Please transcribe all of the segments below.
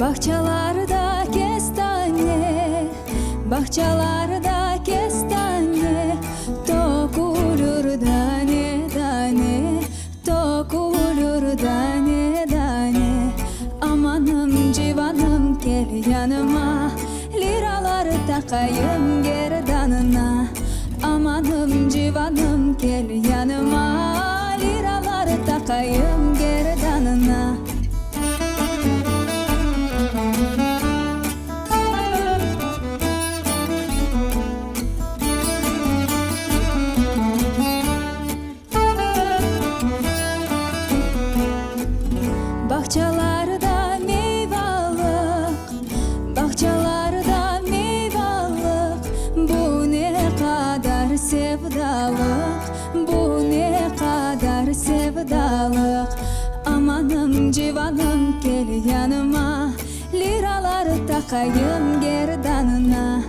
Bahçalarda kestane, bahçalarda kestane, tokulur tane tane, tokulur tane tane. Amanım civanım gel yanıma, liraları takayım gerdanına. Amanım civanım gel yanıma, liraları takayım gerdanına. Bahçalarda meyvalık, bahçalarda meyvalık. Bu ne kadar sevdalık, bu ne kadar sevdalık. Amanım civanım gel yanıma, liraları takayım gerdanına.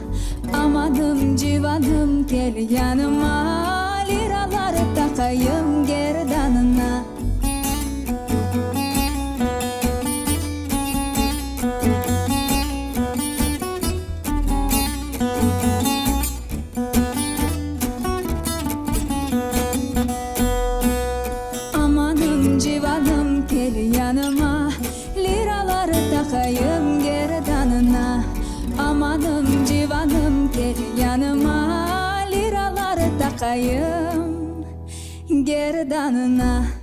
Amanım civanım gel yanıma, liraları takayım gerdanına. Civanım gel yanıma, liraları takayım gerdanına. Amanım civanım gel yanıma, liraları takayım gerdanına.